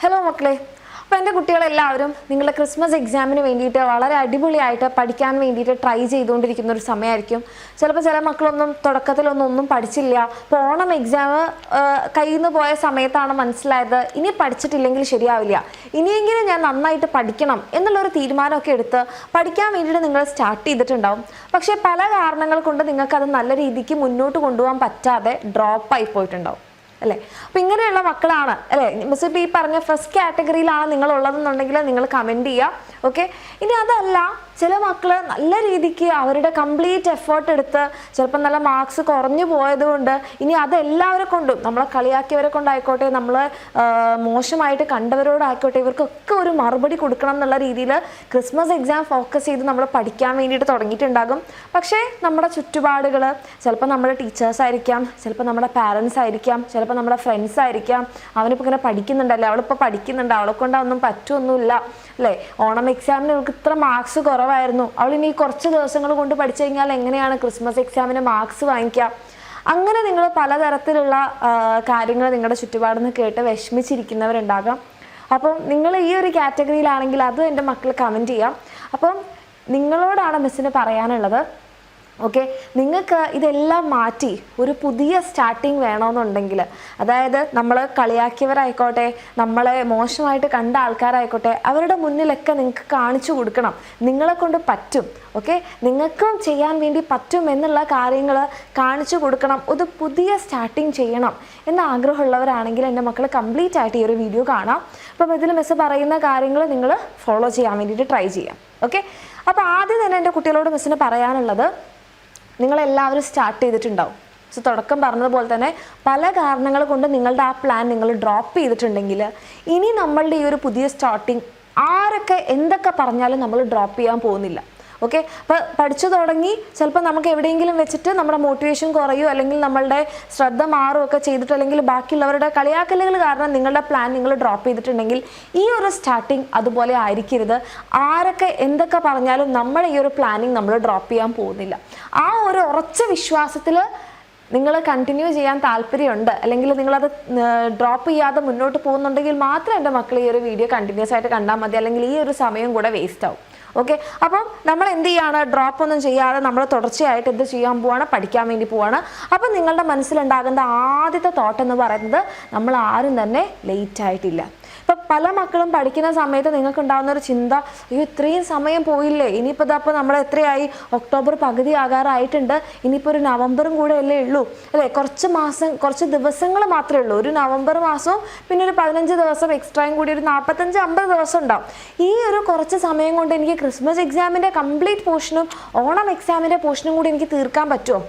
Hello മക്കളെ, അപ്പോൾ എൻ്റെ കുട്ടികളെല്ലാവരും നിങ്ങളുടെ ക്രിസ്മസ് എക്സാമിന് വേണ്ടിയിട്ട് വളരെ അടിപൊളിയായിട്ട് പഠിക്കാൻ വേണ്ടിയിട്ട് ട്രൈ ചെയ്തുകൊണ്ടിരിക്കുന്ന ഒരു സമയമായിരിക്കും. ചിലപ്പോൾ ചില മക്കളൊന്നും തുടക്കത്തിലൊന്നും പഠിച്ചില്ല. ഇപ്പോൾ ഓണം എക്സാം കയ്യിൽ നിന്ന് പോയ സമയത്താണ് മനസ്സിലായത് ഇനി പഠിച്ചിട്ടില്ലെങ്കിൽ ശരിയാവില്ല, ഇനിയെങ്കിലും ഞാൻ നന്നായിട്ട് പഠിക്കണം എന്നുള്ളൊരു തീരുമാനമൊക്കെ എടുത്ത് പഠിക്കാൻ വേണ്ടിയിട്ട് നിങ്ങൾ സ്റ്റാർട്ട് ചെയ്തിട്ടുണ്ടാവും. പക്ഷേ പല കാരണങ്ങൾ കൊണ്ട് നിങ്ങൾക്കത് നല്ല രീതിക്ക് മുന്നോട്ട് കൊണ്ടുപോകാൻ പറ്റാതെ ഡ്രോപ്പായി പോയിട്ടുണ്ടാവും അല്ലേ. അപ്പം ഇങ്ങനെയുള്ള മക്കളാണ് അല്ലേ മിസ് ഇപ്പോൾ ഈ പറഞ്ഞ ഫസ്റ്റ് കാറ്റഗറിയിലാണ് നിങ്ങളുള്ളതെന്നുണ്ടെങ്കിൽ നിങ്ങൾ കമൻറ്റ് ചെയ്യുക. ഓക്കെ, ഇനി അതല്ല ചില മക്കൾ നല്ല രീതിക്ക് അവരുടെ കംപ്ലീറ്റ് എഫേർട്ട് എടുത്ത് ചിലപ്പോൾ നല്ല മാർക്സ് കുറഞ്ഞു പോയതുകൊണ്ട് ഇനി അതെല്ലാവരെ കൊണ്ടും നമ്മളെ കളിയാക്കിയവരെ കൊണ്ടായിക്കോട്ടെ, നമ്മൾ മോശമായിട്ട് കണ്ടവരോടായിക്കോട്ടെ, ഇവർക്കൊക്കെ ഒരു മറുപടി കൊടുക്കണം എന്നുള്ള രീതിയിൽ ക്രിസ്മസ് എക്സാം ഫോക്കസ് ചെയ്ത് നമ്മൾ പഠിക്കാൻ വേണ്ടിയിട്ട് തുടങ്ങിയിട്ടുണ്ടാകും. പക്ഷേ നമ്മുടെ ചുറ്റുപാടുകൾ ചിലപ്പോൾ നമ്മുടെ ടീച്ചേഴ്സ് ആയിരിക്കാം, ചിലപ്പോൾ നമ്മുടെ പാരൻസ് ആയിരിക്കാം, ചിലപ്പോൾ നമ്മുടെ ഫ്രണ്ട്സ് ആയിരിക്കാം. അവനിപ്പോൾ ഇങ്ങനെ പഠിക്കുന്നുണ്ടല്ലേ, അവളിപ്പോൾ പഠിക്കുന്നുണ്ട്, അവളെ കൊണ്ട് അതൊന്നും പറ്റുമൊന്നുമില്ല അല്ലേ, ഓണം എക്സാമിന് അവൾക്ക് ഇത്ര മാർക്സ് കുറവായിരുന്നു, അവളിനി കുറച്ച് ദിവസങ്ങൾ കൊണ്ട് പഠിച്ചു കഴിഞ്ഞാൽ എങ്ങനെയാണ് ക്രിസ്മസ് എക്സാമിന് മാർക്സ് വാങ്ങിക്കുക. അങ്ങനെ നിങ്ങൾ പലതരത്തിലുള്ള കാര്യങ്ങൾ നിങ്ങളുടെ ചുറ്റുപാടിൽ നിന്ന് കേട്ട് വിഷമിച്ചിരിക്കുന്നവരുണ്ടാകാം. അപ്പം നിങ്ങൾ ഈ ഒരു കാറ്റഗറിയിലാണെങ്കിൽ അതും എൻ്റെ മക്കൾ കമൻറ്റ് ചെയ്യാം. അപ്പം നിങ്ങളോടാണ് മിസ്സിന് പറയാനുള്ളത്. ഓക്കെ, നിങ്ങൾക്ക് ഇതെല്ലാം മാറ്റി ഒരു പുതിയ സ്റ്റാർട്ടിങ് വേണമെന്നുണ്ടെങ്കിൽ, അതായത് നമ്മൾ കളിയാക്കിയവരായിക്കോട്ടെ, നമ്മളെ മോശമായിട്ട് കണ്ട ആൾക്കാരായിക്കോട്ടെ, അവരുടെ മുന്നിലൊക്കെ നിങ്ങൾക്ക് കാണിച്ചു കൊടുക്കണം നിങ്ങളെ കൊണ്ട് പറ്റും. ഓക്കെ, നിങ്ങൾക്കും ചെയ്യാൻ വേണ്ടി പറ്റും എന്നുള്ള കാര്യങ്ങൾ കാണിച്ചു കൊടുക്കണം. ഒരു പുതിയ സ്റ്റാർട്ടിങ് ചെയ്യണം എന്ന ആഗ്രഹമുള്ളവരാണെങ്കിൽ എൻ്റെ മക്കൾ കംപ്ലീറ്റ് ആയിട്ട് ഈ ഒരു വീഡിയോ കാണാം. അപ്പം ഇതിൽ മിസ് പറയുന്ന കാര്യങ്ങൾ നിങ്ങൾ ഫോളോ ചെയ്യാൻ വേണ്ടിയിട്ട് ട്രൈ ചെയ്യാം. ഓക്കെ, അപ്പോൾ ആദ്യം തന്നെ എൻ്റെ കുട്ടികളോട് മിസ്സിന് പറയാനുള്ളത്, നിങ്ങളെല്ലാവരും സ്റ്റാർട്ട് ചെയ്തിട്ടുണ്ടാവും. സോ തുടക്കം പറഞ്ഞതുപോലെ തന്നെ പല കാരണങ്ങൾ കൊണ്ട് നിങ്ങളുടെ ആ പ്ലാൻ നിങ്ങൾ ഡ്രോപ്പ് ചെയ്തിട്ടുണ്ടെങ്കിൽ ഇനി നമ്മളുടെ ഈ ഒരു പുതിയ സ്റ്റാർട്ടിങ് ആരൊക്കെ എന്തൊക്കെ പറഞ്ഞാലും നമ്മൾ ഡ്രോപ്പ് ചെയ്യാൻ പോകുന്നില്ല. ഓക്കെ, അപ്പോൾ പഠിച്ചു തുടങ്ങി ചിലപ്പോൾ നമുക്ക് എവിടെയെങ്കിലും വെച്ചിട്ട് നമ്മുടെ മോട്ടിവേഷൻ കുറയും, അല്ലെങ്കിൽ നമ്മളുടെ ശ്രദ്ധ മാറുമൊക്കെ ചെയ്തിട്ട്, അല്ലെങ്കിൽ ബാക്കിയുള്ളവരുടെ കളിയാക്കലുകൾ കാരണം നിങ്ങളുടെ പ്ലാൻ നിങ്ങൾ ഡ്രോപ്പ് ചെയ്തിട്ടുണ്ടെങ്കിൽ ഈ ഒരു സ്റ്റാർട്ടിങ് അതുപോലെ ആയിരിക്കരുത്. ആരൊക്കെ എന്തൊക്കെ പറഞ്ഞാലും നമ്മുടെ ഈ ഒരു പ്ലാനിങ് നമ്മൾ ഡ്രോപ്പ് ചെയ്യാൻ പോകുന്നില്ല. ആ ഒരു ഉറച്ച വിശ്വാസത്തിൽ നിങ്ങൾ കണ്ടിന്യൂ ചെയ്യാൻ താല്പര്യമുണ്ട്, അല്ലെങ്കിൽ നിങ്ങളത് ഡ്രോപ്പ് ചെയ്യാതെ മുന്നോട്ട് പോകുന്നുണ്ടെങ്കിൽ മാത്രം എൻ്റെ മക്കൾ ഈ ഒരു വീഡിയോ കണ്ടിന്യൂസ് ആയിട്ട് കണ്ടാൽ മതി, അല്ലെങ്കിൽ ഈ ഒരു സമയം കൂടെ വേസ്റ്റ് ആവും. ഓക്കെ, അപ്പം നമ്മൾ എന്ത് ചെയ്യാണ്, ഡ്രോപ്പ് ഒന്നും ചെയ്യാതെ നമ്മൾ തുടർച്ചയായിട്ട് എന്ത് ചെയ്യാൻ പോവാണ്, പഠിക്കാൻ വേണ്ടി പോവാണ്. അപ്പം നിങ്ങളുടെ മനസ്സിലുണ്ടാകുന്ന ആദ്യത്തെ തോട്ട് എന്ന് പറയുന്നത്, നമ്മൾ ആരും തന്നെ ലേറ്റ് ആയിട്ടില്ല. ഇപ്പം പല മക്കളും പഠിക്കുന്ന സമയത്ത് നിങ്ങൾക്ക് ഉണ്ടാകുന്ന ഒരു ചിന്ത, അയ്യോ ഇത്രയും സമയം പോയില്ലേ, ഇനിയിപ്പോൾ ഇതപ്പോൾ നമ്മൾ എത്രയായി, ഒക്ടോബർ പകുതി ആകാറായിട്ടുണ്ട്, ഇനിയിപ്പോൾ ഒരു നവംബറും കൂടെ അല്ലേ ഉള്ളൂ അല്ലേ, കുറച്ച് ദിവസങ്ങൾ മാത്രമേ ഉള്ളൂ. ഒരു നവംബർ മാസവും പിന്നെ ഒരു 15 ദിവസം എക്സ്ട്രായും കൂടി ഒരു 45-50 ദിവസം ഉണ്ടാവും. ഈ ഒരു കുറച്ച് സമയം കൊണ്ട് എനിക്ക് ക്രിസ്മസ് എക്സാമിൻ്റെ കംപ്ലീറ്റ് പോർഷനും ഓണം എക്സാമിൻ്റെ പോർഷനും കൂടി എനിക്ക് തീർക്കാൻ പറ്റുമോ?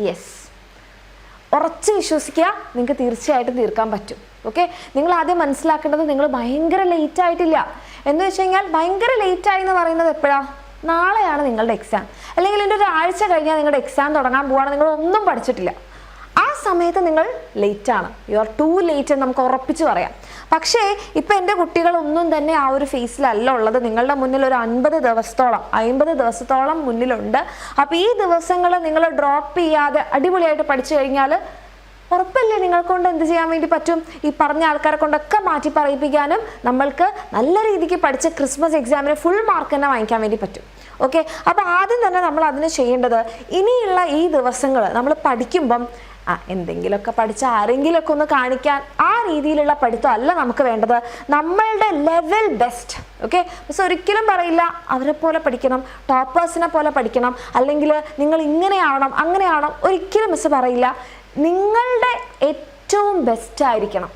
യെസ്, ഉറച്ച് വിശ്വസിക്കുക, നിങ്ങൾക്ക് തീർച്ചയായിട്ടും തീർക്കാൻ പറ്റും. ഓക്കെ, നിങ്ങൾ ആദ്യം മനസ്സിലാക്കേണ്ടത്, നിങ്ങൾ ഭയങ്കര ലേറ്റ് ആയിട്ടില്ല എന്ന് വെച്ച് കഴിഞ്ഞാൽ, ഭയങ്കര ലേറ്റായി എന്ന് പറയുന്നത് എപ്പോഴാണ്, നാളെയാണ് നിങ്ങളുടെ എക്സാം, അല്ലെങ്കിൽ എൻ്റെ ഒരു ആഴ്ച കഴിഞ്ഞാൽ നിങ്ങളുടെ എക്സാം തുടങ്ങാൻ പോവാണ്, നിങ്ങൾ ഒന്നും പഠിച്ചിട്ടില്ല, ആ സമയത്ത് നിങ്ങൾ ലേറ്റാണ്. യു ആർ ടു ലേറ്റ് എന്ന് നമുക്ക് ഉറപ്പിച്ച് പറയാം. പക്ഷേ ഇപ്പം എൻ്റെ കുട്ടികളൊന്നും തന്നെ ആ ഒരു ഫേസിലല്ല ഉള്ളത്. നിങ്ങളുടെ മുന്നിൽ ഒരു 50 ദിവസത്തോളം മുന്നിലുണ്ട്. അപ്പോൾ ഈ ദിവസങ്ങൾ നിങ്ങൾ ഡ്രോപ്പ് ചെയ്യാതെ അടിപൊളിയായിട്ട് പഠിച്ചു കഴിഞ്ഞാൽ ഉറപ്പല്ലേ നിങ്ങൾക്കൊണ്ട് എന്ത് ചെയ്യാൻ വേണ്ടി പറ്റും, ഈ പറഞ്ഞ ആൾക്കാരെ കൊണ്ടൊക്കെ മാറ്റി പറയിപ്പിക്കാനും നമ്മൾക്ക് നല്ല രീതിക്ക് പഠിച്ച് ക്രിസ്മസ് എക്സാമിന് ഫുൾ മാർക്ക് തന്നെ വാങ്ങിക്കാൻ വേണ്ടി പറ്റും. ഓക്കെ, അപ്പോൾ ആദ്യം തന്നെ നമ്മൾ അതിന് ചെയ്യേണ്ടത്, ഇനിയുള്ള ഈ ദിവസങ്ങൾ നമ്മൾ പഠിക്കുമ്പം എന്തെങ്കിലുമൊക്കെ പഠിച്ച് ആരെങ്കിലുമൊക്കെ ഒന്ന് കാണിക്കാൻ ആ രീതിയിലുള്ള പഠിത്തം അല്ല നമുക്ക് വേണ്ടത്, നമ്മളുടെ ലെവൽ ബെസ്റ്റ്. ഓക്കെ, മിസ് ഒരിക്കലും പറയില്ല അവരെ പോലെ പഠിക്കണം, ടോപ്പേഴ്സിനെ പോലെ പഠിക്കണം, അല്ലെങ്കിൽ നിങ്ങൾ ഇങ്ങനെ ആവണം അങ്ങനെ ആവണം, ഒരിക്കലും മിസ് പറയില്ല. നിങ്ങളുടെ ഏറ്റവും ബെസ്റ്റ് ആയിരിക്കണം.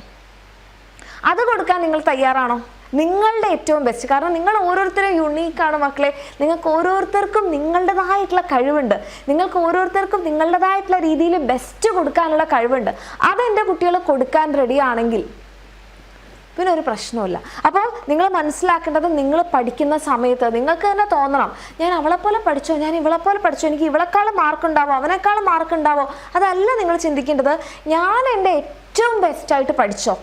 അത് കൊടുക്കാൻ നിങ്ങൾ തയ്യാറാണോ? നിങ്ങളുടെ ഏറ്റവും ബെസ്റ്റ്. കാരണം നിങ്ങൾ ഓരോരുത്തരും യുണീക്കാണ് മക്കളെ, നിങ്ങൾക്ക് ഓരോരുത്തർക്കും നിങ്ങളുടേതായിട്ടുള്ള കഴിവുണ്ട്, നിങ്ങൾക്ക് ഓരോരുത്തർക്കും നിങ്ങളുടേതായിട്ടുള്ള രീതിയിൽ ബെസ്റ്റ് കൊടുക്കാനുള്ള കഴിവുണ്ട്. അതെൻ്റെ കുട്ടികൾ കൊടുക്കാൻ റെഡിയാണെങ്കിൽ പിന്നെ ഒരു പ്രശ്നമില്ല. അപ്പോൾ നിങ്ങൾ മനസ്സിലാക്കേണ്ടത്, നിങ്ങൾ പഠിക്കുന്ന സമയത്ത് നിങ്ങൾക്ക് തന്നെ തോന്നണം, ഞാൻ അവളെപ്പോലെ പഠിച്ചോ, ഞാൻ ഇവളെപ്പോലെ പഠിച്ചോ, എനിക്ക് ഇവളെക്കാളും മാർക്ക് ഉണ്ടാവോ, അവനേക്കാളും മാർക്ക് ഉണ്ടാവോ, അതല്ല നിങ്ങൾ ചിന്തിക്കേണ്ടത്. ഞാൻ എൻ്റെ ഏറ്റവും ബെസ്റ്റായിട്ട് പഠിച്ചോ,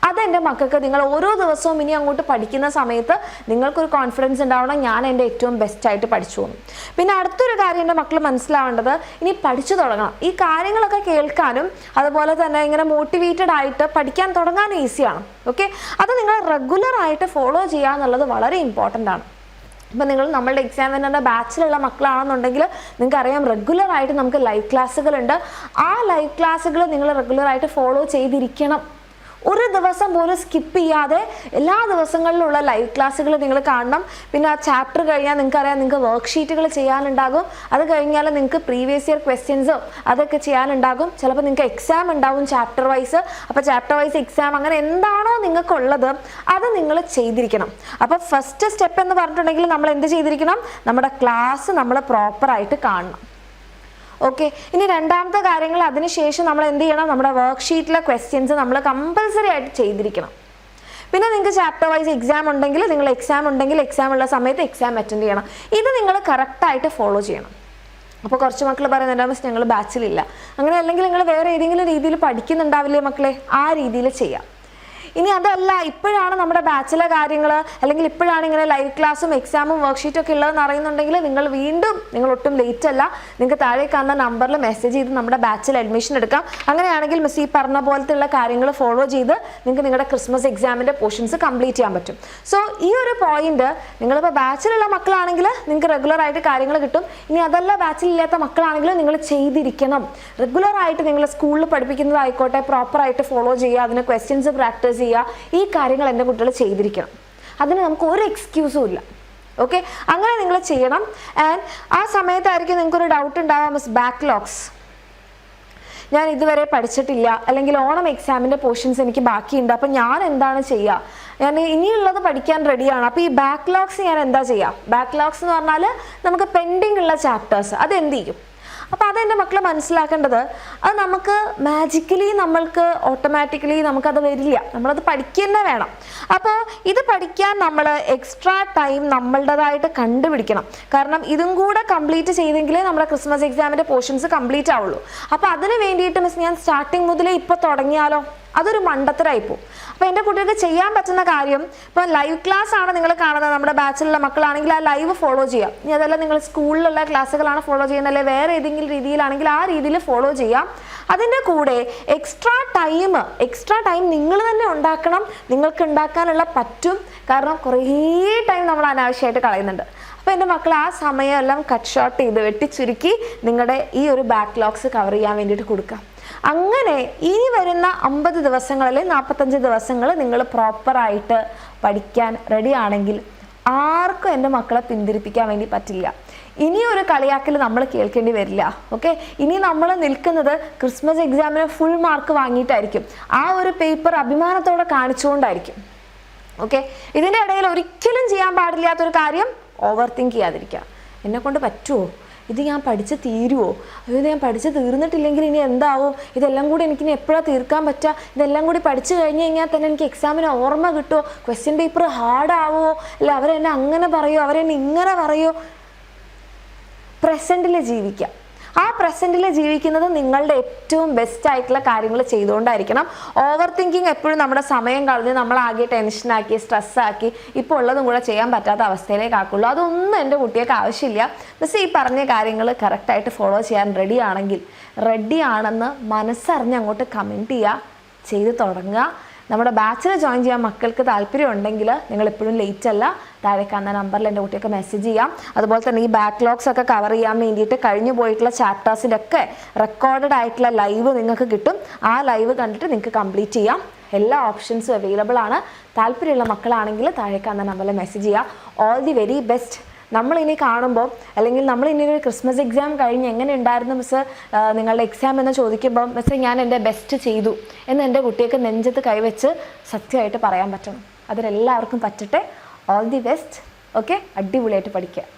അത് എൻ്റെ മക്കൾക്ക് നിങ്ങൾ ഓരോ ദിവസവും ഇനി അങ്ങോട്ട് പഠിക്കുന്ന സമയത്ത് നിങ്ങൾക്കൊരു കോൺഫിഡൻസ് ഉണ്ടാവണം, ഞാൻ എൻ്റെ ഏറ്റവും ബെസ്റ്റായിട്ട് പഠിച്ചു പോകും. പിന്നെ അടുത്തൊരു കാര്യം എൻ്റെ മക്കൾ മനസ്സിലാവേണ്ടത്, ഇനി പഠിച്ചു തുടങ്ങണം. ഈ കാര്യങ്ങളൊക്കെ കേൾക്കാനും അതുപോലെ തന്നെ ഇങ്ങനെ മോട്ടിവേറ്റഡ് ആയിട്ട് പഠിക്കാൻ തുടങ്ങാനും ഈസിയാണ്. ഓക്കെ, അത് നിങ്ങൾ റെഗുലറായിട്ട് ഫോളോ ചെയ്യുക എന്നുള്ളത് വളരെ ഇമ്പോർട്ടൻ്റ് ആണ്. ഇപ്പം നിങ്ങൾ നമ്മളുടെ എക്സാമിനറിൻ്റെ ബാച്ചിലുള്ള മക്കളാണെന്നുണ്ടെങ്കിൽ നിങ്ങൾക്കറിയാം റെഗുലറായിട്ട് നമുക്ക് ലൈവ് ക്ലാസ്സുകളുണ്ട്. ആ ലൈവ് ക്ലാസ്സുകൾ നിങ്ങൾ റെഗുലറായിട്ട് ഫോളോ ചെയ്തിരിക്കണം. ഒരു ദിവസം പോലും സ്കിപ്പ് ചെയ്യാതെ എല്ലാ ദിവസങ്ങളിലുള്ള ലൈവ് ക്ലാസ്സുകൾ നിങ്ങൾ കാണണം. പിന്നെ ആ ചാപ്റ്റർ കഴിഞ്ഞാൽ നിങ്ങൾക്കറിയാം നിങ്ങൾക്ക് വർക്ക്ഷീറ്റുകൾ ചെയ്യാനുണ്ടാകും. അത് കഴിഞ്ഞാൽ നിങ്ങൾക്ക് പ്രീവിയസ് ഇയർ ക്വസ്റ്റ്യൻസോ അതൊക്കെ ചെയ്യാനുണ്ടാകും. ചിലപ്പോൾ നിങ്ങൾക്ക് എക്സാം ഉണ്ടാകും ചാപ്റ്റർ വൈസ്. അപ്പോൾ ചാപ്റ്റർ വൈസ് എക്സാം അങ്ങനെ എന്താണോ നിങ്ങൾക്കുള്ളത് അത് നിങ്ങൾ ചെയ്തിരിക്കണം. അപ്പോൾ ഫസ്റ്റ് സ്റ്റെപ്പ് എന്ന് പറഞ്ഞിട്ടുണ്ടെങ്കിൽ നമ്മൾ എന്ത് ചെയ്തിരിക്കണം? നമ്മുടെ ക്ലാസ് നമ്മൾ പ്രോപ്പറായിട്ട് കാണണം. ഓക്കെ, ഇനി രണ്ടാമത്തെ കാര്യങ്ങൾ അതിനുശേഷം നമ്മൾ എന്ത് ചെയ്യണം? നമ്മുടെ വർക്ക്ഷീറ്റിലെ ക്വസ്റ്റ്യൻസ് നമ്മൾ കമ്പൽസറി ആയിട്ട് ചെയ്തിരിക്കണം. പിന്നെ നിങ്ങൾക്ക് ചാപ്റ്റർ വൈസ് എക്സാം ഉണ്ടെങ്കിൽ എക്സാം ഉള്ള സമയത്ത് എക്സാം അറ്റൻഡ് ചെയ്യണം. ഇത് നിങ്ങൾ കറക്റ്റായിട്ട് ഫോളോ ചെയ്യണം. അപ്പോൾ കുറച്ച് മക്കൾ പറയുന്നുണ്ടാവും മിസ് ഞങ്ങൾ ബാച്ചിലില്ല, അങ്ങനെ അല്ലെങ്കിൽ നിങ്ങൾ വേറെ ഏതെങ്കിലും രീതിയിൽ പഠിക്കുന്നുണ്ടാവില്ലേ മക്കളെ, ആ രീതിയിൽ ചെയ്യാം. ഇനി അതല്ല, ഇപ്പോഴാണ് നമ്മുടെ ബാച്ചിലെ കാര്യങ്ങൾ അല്ലെങ്കിൽ ഇപ്പോഴാണ് ഇങ്ങനെ ലൈവ് ക്ലാസ്സും എക്സാമും വർക്ക്ഷീറ്റും ഒക്കെ ഉള്ളതെന്ന് അറിയുന്നുണ്ടെങ്കിൽ നിങ്ങൾ ഒട്ടും ലേറ്റ് അല്ല. നിങ്ങൾക്ക് താഴെ കാണുന്ന നമ്പറിൽ മെസ്സേജ് ചെയ്ത് നമ്മുടെ ബാച്ചിൽ അഡ്മിഷൻ എടുക്കാം. അങ്ങനെയാണെങ്കിൽ മിസ് ഈ പറഞ്ഞ പോലത്തെ ഉള്ള കാര്യങ്ങൾ ഫോളോ ചെയ്ത് നിങ്ങൾക്ക് നിങ്ങളുടെ ക്രിസ്മസ് എക്സാമിൻ്റെ പോർഷൻസ് കംപ്ലീറ്റ് ചെയ്യാൻ പറ്റും. സോ ഈ ഒരു പോയിന്റ് നിങ്ങളിപ്പോൾ ബാച്ചിലുള്ള മക്കളാണെങ്കിൽ നിങ്ങൾക്ക് റെഗുലറായിട്ട് കാര്യങ്ങൾ കിട്ടും. ഇനി അതല്ല ബാച്ചിലില്ലാത്ത മക്കളാണെങ്കിൽ നിങ്ങൾ ചെയ്തിരിക്കണം. റെഗുലറായിട്ട് നിങ്ങൾ സ്കൂളിൽ പഠിപ്പിക്കുന്നതായിക്കോട്ടെ പ്രോപ്പറായിട്ട് ഫോളോ ചെയ്യുക, അതിന് ക്വസ്റ്റ്യൻസ് പ്രാക്ടീസ് ചെയ്യുക. ഈ കാര്യങ്ങൾ എൻ്റെ കുട്ടികൾ ചെയ്തിരിക്കണം. അതിന് നമുക്ക് ഒരു എക്സ്ക്യൂസും ഇല്ല. ഓക്കെ, അങ്ങനെ നിങ്ങൾ ചെയ്യണം. ആൻഡ് ആ സമയത്തായിരിക്കും നിങ്ങൾക്കൊരു ഡൗട്ട് ഉണ്ടാവാം, മിസ് ബാക്ക്ലോഗ്സ് ഞാൻ ഇതുവരെ പഠിച്ചിട്ടില്ല, അല്ലെങ്കിൽ ഓണം എക്സാമിൻ്റെ പോർഷൻസ് എനിക്ക് ബാക്കിയുണ്ട്, അപ്പം ഞാൻ എന്താണ് ചെയ്യുക? ഞാൻ ഇനിയുള്ളത് പഠിക്കാൻ റെഡിയാണ്, അപ്പോൾ ഈ ബാക്ക്ലോഗ്സ് ഞാൻ എന്താ ചെയ്യുക? ബാക്ക്ലോഗ്സ് എന്ന് പറഞ്ഞാൽ നമുക്ക് പെൻഡിങ് ഉള്ള ചാപ്റ്റേഴ്സ്, അത് എന്ത് ചെയ്യും? അപ്പോൾ അതെൻ്റെ മക്കൾ മനസ്സിലാക്കേണ്ടത്, അത് നമുക്ക് മാജിക്കലി നമ്മൾക്ക് ഓട്ടോമാറ്റിക്കലി നമുക്കത് വരില്ല, നമ്മളത് പഠിക്കുക തന്നെ വേണം. അപ്പോൾ ഇത് പഠിക്കാൻ നമ്മൾ എക്സ്ട്രാ ടൈം നമ്മളുടേതായിട്ട് കണ്ടുപിടിക്കണം. കാരണം ഇതും കൂടെ കംപ്ലീറ്റ് ചെയ്തെങ്കിലേ നമ്മുടെ ക്രിസ്മസ് എക്സാമിൻ്റെ പോർഷൻസ് കംപ്ലീറ്റ് ആവുള്ളൂ. അപ്പോൾ അതിന് വേണ്ടിയിട്ട് മിസ് ഞാൻ സ്റ്റാർട്ടിങ് മുതലേ ഇപ്പോൾ തുടങ്ങിയാലോ? അതൊരു മണ്ടത്തരായിപ്പോവും. അപ്പോൾ എൻ്റെ കുട്ടികൾക്ക് ചെയ്യാൻ പറ്റുന്ന കാര്യം, ഇപ്പോൾ ലൈവ് ക്ലാസ് ആണ് നിങ്ങൾ കാണുന്നത്, നമ്മുടെ ബാച്ചിലുള്ള മക്കളാണെങ്കിൽ ആ ലൈവ് ഫോളോ ചെയ്യാം. ഇനി അതല്ല നിങ്ങൾ സ്കൂളിലുള്ള ക്ലാസ്സുകളാണ് ഫോളോ ചെയ്യുന്നത്, അല്ലെങ്കിൽ വേറെ ഏതെങ്കിലും രീതിയിലാണെങ്കിൽ ആ രീതിയിൽ ഫോളോ ചെയ്യാം. അതിൻ്റെ കൂടെ എക്സ്ട്രാ ടൈം നിങ്ങൾ തന്നെ ഉണ്ടാക്കണം. നിങ്ങൾക്ക് ഉണ്ടാക്കാനുള്ള പറ്റും. കാരണം കുറേ ടൈം നമ്മൾ അനാവശ്യമായിട്ട് കളയുന്നുണ്ട്. അപ്പോൾ എൻ്റെ മക്കൾ ആ സമയമെല്ലാം കട്ട് ഷോർട്ട് ചെയ്ത് വെട്ടിച്ചുരുക്കി നിങ്ങളുടെ ഈ ഒരു ബാക്ക്ലോഗ്സ് കവർ ചെയ്യാൻ വേണ്ടിയിട്ട് കൊടുക്കാം. അങ്ങനെ ഇനി വരുന്ന 50 ദിവസങ്ങളിൽ 45 ദിവസങ്ങൾ നിങ്ങൾ പ്രോപ്പറായിട്ട് പഠിക്കാൻ റെഡി ആണെങ്കിൽ ആർക്കും എൻ്റെ മക്കളെ പിന്തിരിപ്പിക്കാൻ വേണ്ടി പറ്റില്ല. ഇനിയൊരു കളിയാക്കൽ നമ്മൾ കേൾക്കേണ്ടി വരില്ല. ഓക്കെ, ഇനി നമ്മൾ നിൽക്കുന്നത് ക്രിസ്മസ് എക്സാമിന് ഫുൾ മാർക്ക് വാങ്ങിയിട്ടായിരിക്കും. ആ ഒരു പേപ്പർ അഭിമാനത്തോടെ കാണിച്ചുകൊണ്ടായിരിക്കും. ഓക്കെ, ഇതിൻ്റെ ഇടയിൽ ഒരിക്കലും ചെയ്യാൻ പാടില്ലാത്തൊരു കാര്യം ഓവർ തിങ്ക് ചെയ്യാതിരിക്കുക. എന്നെക്കൊണ്ട് പറ്റുമോ? ഇത് ഞാൻ പഠിച്ച് തീരുമോ? ഇത് ഞാൻ പഠിച്ച് തീർന്നിട്ടില്ലെങ്കിൽ ഇനി എന്താവും? ഇതെല്ലാം കൂടി എനിക്കിനി എപ്പോഴാണ് തീർക്കാൻ പറ്റുക? ഇതെല്ലാം കൂടി പഠിച്ചു കഴിഞ്ഞ് കഴിഞ്ഞാൽ തന്നെ എനിക്ക് എക്സാമിന് ഓർമ്മ കിട്ടുമോ? ക്വസ്റ്റ്യൻ പേപ്പർ ഹാർഡാവുമോ? അല്ല അവരെന്നെ അങ്ങനെ പറയുമോ? അവരെന്നെ ഇങ്ങനെ പറയുമോ? പ്രസൻറ്റിൽ ജീവിക്കുക. ആ പ്രസൻറ്റിൽ ജീവിക്കുന്നത് നിങ്ങളുടെ ഏറ്റവും ബെസ്റ്റ് ആയിട്ടുള്ള കാര്യങ്ങൾ ചെയ്തുകൊണ്ടായിരിക്കണം. ഓവർ തിങ്കിങ് എപ്പോഴും നമ്മുടെ സമയം കളഞ്ഞ് നമ്മളാകെ ടെൻഷനാക്കി സ്ട്രെസ്സാക്കി ഇപ്പോൾ ഉള്ളതും കൂടെ ചെയ്യാൻ പറ്റാത്ത അവസ്ഥയിലേക്ക് ആക്കുള്ളൂ. അതൊന്നും എൻ്റെ കുട്ടികൾക്ക് ആവശ്യമില്ല. മിസ് ഈ പറഞ്ഞ കാര്യങ്ങൾ കറക്റ്റായിട്ട് ഫോളോ ചെയ്യാൻ റെഡിയാണെന്ന് മനസ്സറിഞ്ഞ് അങ്ങോട്ട് കമൻറ്റ് ചെയ്യുക, ചെയ്ത് തുടങ്ങുക. നമ്മുടെ ബാച്ചിൽ ജോയിൻ ചെയ്യാൻ മക്കൾക്ക് താല്പര്യം ഉണ്ടെങ്കിൽ നിങ്ങൾ എപ്പോഴും ലേറ്റ് അല്ല, താഴെ കാണുന്ന നമ്പറിൽ എൻ്റെ കുട്ടിയൊക്കെ മെസ്സേജ് ചെയ്യാം. അതുപോലെ തന്നെ ഈ ബാക്ക്ലോഗ്സ് ഒക്കെ കവർ ചെയ്യാൻ വേണ്ടിയിട്ട് കഴിഞ്ഞു പോയിട്ടുള്ള ചാപ്റ്റേഴ്സിൻ്റെ ഒക്കെ റെക്കോർഡഡ് ആയിട്ടുള്ള ലൈവ് നിങ്ങൾക്ക് കിട്ടും. ആ ലൈവ് കണ്ടിട്ട് നിങ്ങൾക്ക് കംപ്ലീറ്റ് ചെയ്യാം. എല്ലാ ഓപ്ഷൻസും അവൈലബിൾ ആണ്. താല്പര്യമുള്ള മക്കളാണെങ്കിൽ താഴെ കാണുന്ന നമ്പറിൽ മെസ്സേജ് ചെയ്യാം. All the very best. നമ്മളിനി കാണുമ്പോൾ അല്ലെങ്കിൽ നമ്മളിനി ഒരു ക്രിസ്മസ് എക്സാം കഴിഞ്ഞ് എങ്ങനെ ഉണ്ടായിരുന്നു മിസ് നിങ്ങളുടെ എക്സാം എന്ന് ചോദിക്കുമ്പോൾ മിസ് ഞാൻ എൻ്റെ ബെസ്റ്റ് ചെയ്തു എന്ന് എൻ്റെ കുട്ടിയൊക്കെ നെഞ്ചത്ത് കൈവച്ച് സത്യമായിട്ട് പറയാൻ പറ്റണം. അതിലെല്ലാവർക്കും പറ്റട്ടെ. All the best. ഓക്കെ, അടിപൊളിയായിട്ട് പഠിക്കുക.